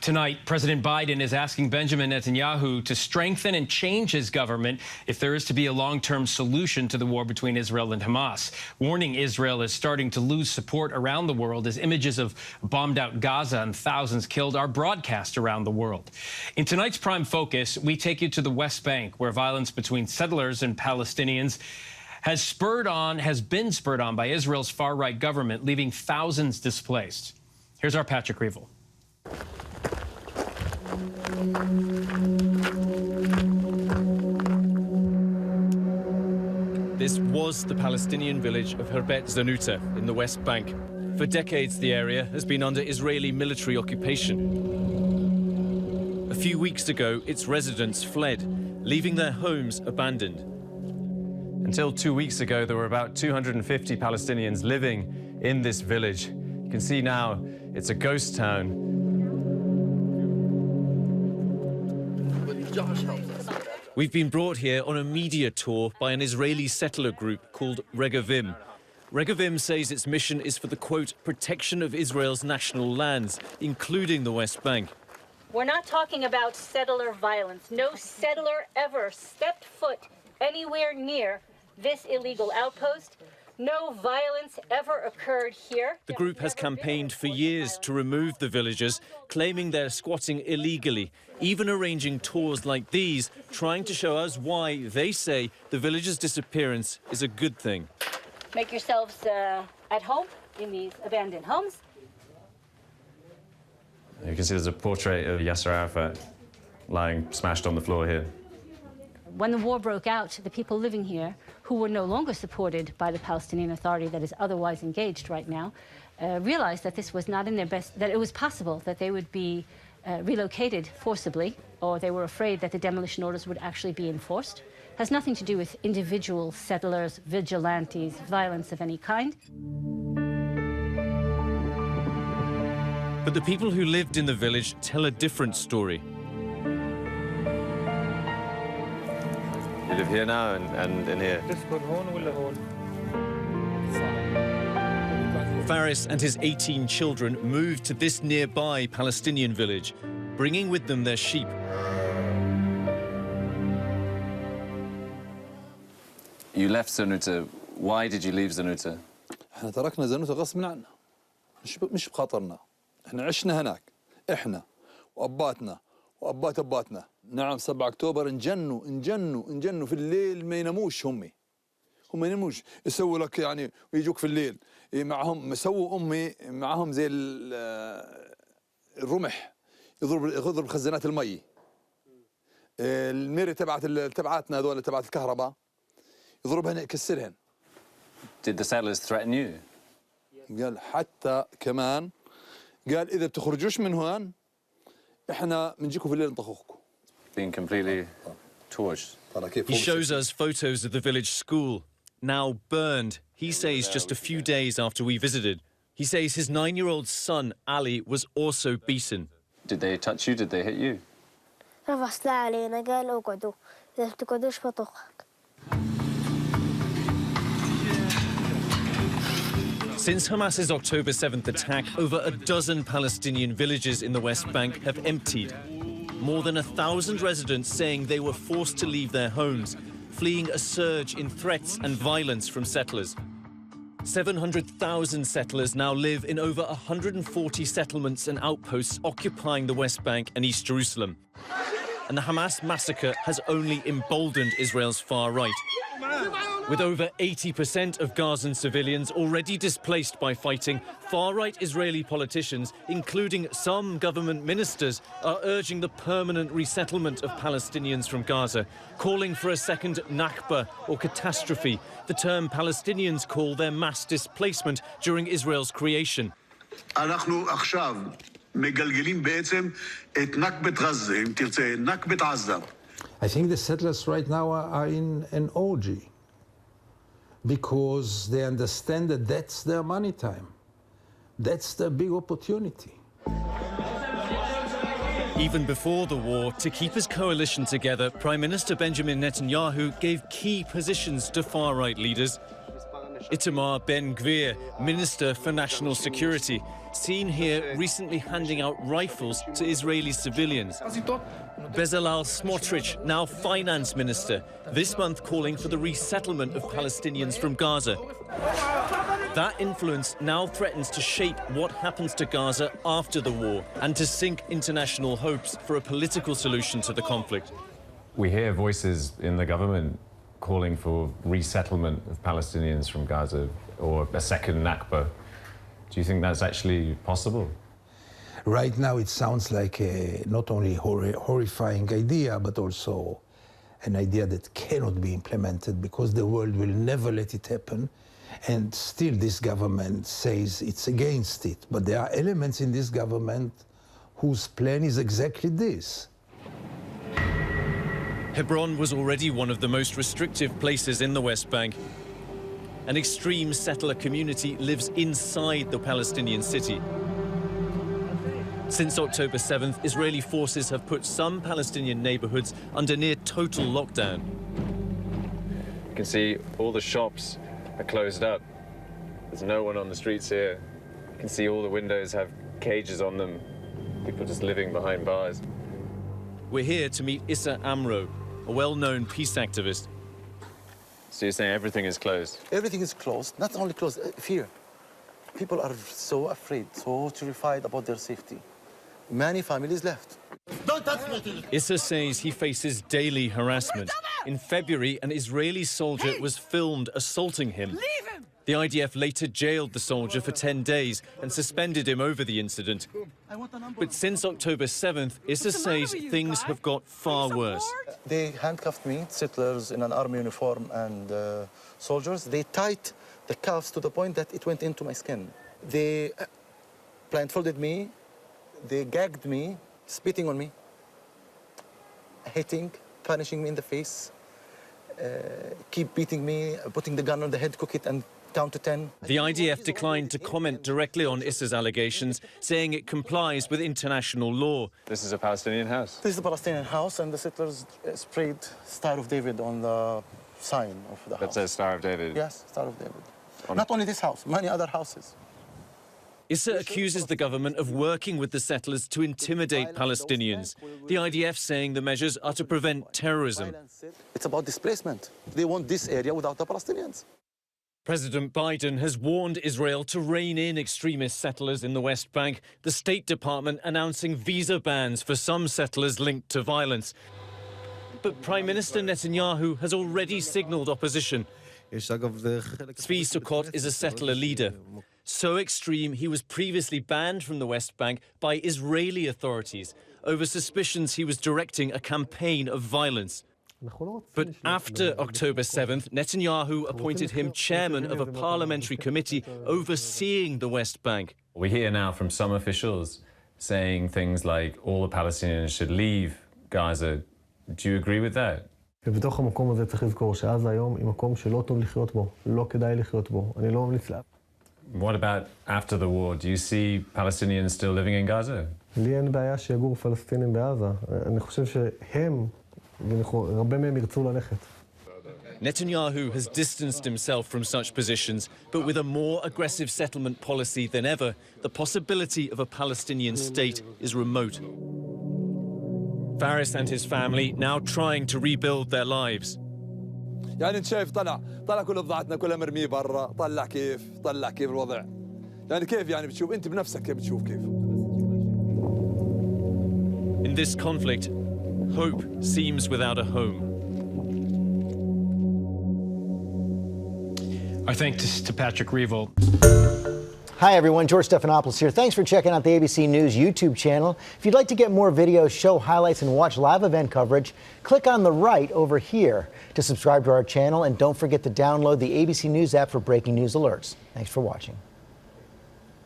Tonight, President Biden is asking Benjamin Netanyahu to strengthen and change his government if there is to be a long-term solution to the war between Israel and Hamas, warning Israel is starting to lose support around the world as images of bombed-out Gaza and thousands killed are broadcast around the world. In tonight's Prime Focus, we take you to the West Bank, where violence between settlers and Palestinians has been spurred on by Israel's far-right government, leaving thousands displaced. Here's our Patrick Reevell. This was the Palestinian village of Herbet Zanuta in the West Bank. For decades, the area has been under Israeli military occupation. A few weeks ago, its residents fled, leaving their homes abandoned. Until 2 weeks ago, there were about 250 Palestinians living in this village. You can see now it's a ghost town. We've been brought here on a media tour by an Israeli settler group called Regavim. Regavim says its mission is for the, quote, protection of Israel's national lands, including the West Bank. We're not talking about settler violence. No settler ever stepped foot anywhere near this illegal outpost. No violence ever occurred here. The group has campaigned for years to remove the villagers, claiming they're squatting illegally, even arranging tours like these, trying to show us why they say the villagers' disappearance is a good thing. Make yourselves at home in these abandoned homes. You can see there's a portrait of Yasser Arafat lying smashed on the floor here. When the war broke out, the people living here, who were no longer supported by the Palestinian Authority that is otherwise engaged right now, realized that this was not in their best, that it was possible that they would be relocated forcibly, or they were afraid that the demolition orders would actually be enforced. It has nothing to do with individual settlers, vigilantes, violence of any kind. But the people who lived in the village tell a different story. You live here now and in here. Faris and his 18 children moved to this nearby Palestinian village, bringing with them their sheep. You left Zanuta. Why did you leave Zanuta? احنا تركنا زنوتة غصب عنا. مش بخاطرنا. احنا عشنا هناك. احنا واباتنا وابات اباتنا. نعم 7 أكتوبر انجنوا في الليل ما يناموش هم ما يناموش يسووا لك يعني ويجوك في الليل معهم سووا امي معهم زي الرمح يضرب خزانات المي الميري تبعاتنا هذول تبعات الكهرباء يضربهن يكسرهن. Did the settlers threaten you? قال حتى كمان قال اذا بتخرجوش من هون احنا بنجيكم في الليل نطخوكم. Being completely torched. He shows us photos of the village school, now burned, he says just a few days after we visited. He says his 9-year-old son, Ali, was also beaten. Did they touch you? Did they hit you? Since Hamas's October 7th attack, over a dozen Palestinian villages in the West Bank have emptied. More than 1,000 residents saying they were forced to leave their homes, fleeing a surge in threats and violence from settlers. 700,000 settlers now live in over 140 settlements and outposts occupying the West Bank and East Jerusalem. And the Hamas massacre has only emboldened Israel's far right. With over 80% of Gazan civilians already displaced by fighting, far-right Israeli politicians, including some government ministers, are urging the permanent resettlement of Palestinians from Gaza, calling for a second Nakba or catastrophe, the term Palestinians call their mass displacement during Israel's creation. אנחנו עכשיו מגלגלים בעצם את נכבת עזה, אם תרצה, נכבת עזה. I think the settlers right now are in an orgy, because they understand that that's their money time. That's their big opportunity. Even before the war, to keep his coalition together, Prime Minister Benjamin Netanyahu gave key positions to far-right leaders. Itamar Ben-Gvir, Minister for National Security, seen here recently handing out rifles to Israeli civilians. Bezalel Smotrich, now Finance Minister, this month calling for the resettlement of Palestinians from Gaza. That influence now threatens to shape what happens to Gaza after the war and to sink international hopes for a political solution to the conflict. We hear voices in the government calling for resettlement of Palestinians from Gaza or a second Nakba. Do you think that's actually possible? Right now it sounds like a not only horrifying idea, but also an idea that cannot be implemented because the world will never let it happen. And still this government says it's against it. But there are elements in this government whose plan is exactly this. Hebron was already one of the most restrictive places in the West Bank. An extreme settler community lives inside the Palestinian city. Since October 7th, Israeli forces have put some Palestinian neighborhoods under near total lockdown. You can see all the shops are closed up. There's no one on the streets here. You can see all the windows have cages on them. People just living behind bars. We're here to meet Issa Amro, a well-known peace activist. So you're saying everything is closed? Everything is closed. Not only closed, fear. People are so afraid, so terrified about their safety. Many families left. Issa says he faces daily harassment. In February, an Israeli soldier was filmed assaulting him. The IDF later jailed the soldier for 10 days and suspended him over the incident. But since October 7th, Issa says things have got far worse. They handcuffed me, settlers in an army uniform and soldiers. They tied the cuffs to the point that it went into my skin. They blindfolded me, they gagged me, spitting on me, hitting, punishing me in the face, keep beating me, putting the gun on the head, cook it and count to 10. The IDF declined to comment directly on Issa's allegations, saying it complies with international law. This is a Palestinian house? This is a Palestinian house, and the settlers sprayed Star of David on the sign of the house. That says Star of David? Yes, Star of David. Not only this house, many other houses. Issa accuses the government of working with the settlers to intimidate Palestinians. The IDF saying the measures are to prevent terrorism. It's about displacement. They want this area without the Palestinians. President Biden has warned Israel to rein in extremist settlers in the West Bank, the State Department announcing visa bans for some settlers linked to violence. But Prime Minister Netanyahu has already signalled opposition. Tzvi Sukkot is a settler leader. So extreme, he was previously banned from the West Bank by Israeli authorities over suspicions he was directing a campaign of violence. But after October 7th, Netanyahu appointed him chairman of a parliamentary committee overseeing the West Bank. We hear now from some officials saying things like all the Palestinians should leave Gaza. Do you agree with that? ובתוך המקום הזה צריך לזכור שעזה היום היא מקום שלא טוב לחיות בו, לא כדאי לחיות בו. אני לא ממליץ לאף. What about after the war? Do you see Palestinians still living in Gaza? לי אין בעיה שיגור פלסטינים בעזה. אני חושב שהם, הרבה מהם ירצו ללכת. Netanyahu has distanced himself from such positions, but with a more aggressive settlement policy than ever, the possibility of a Palestinian state is remote. Faris and his family now trying to rebuild their lives. يعني انت شايف طلع كل بضاعتنا كلها مرميه برا طلع كيف الوضع يعني كيف يعني بتشوف انت بنفسك كيف بتشوف كيف. In this conflict, hope seems without a home. Our thanks to Patrick Reevell. Hi, everyone. George Stephanopoulos here. Thanks for checking out the ABC News YouTube channel. If you'd like to get more videos, show highlights, and watch live event coverage, click on the right over here to subscribe to our channel. And don't forget to download the ABC News app for breaking news alerts. Thanks for watching.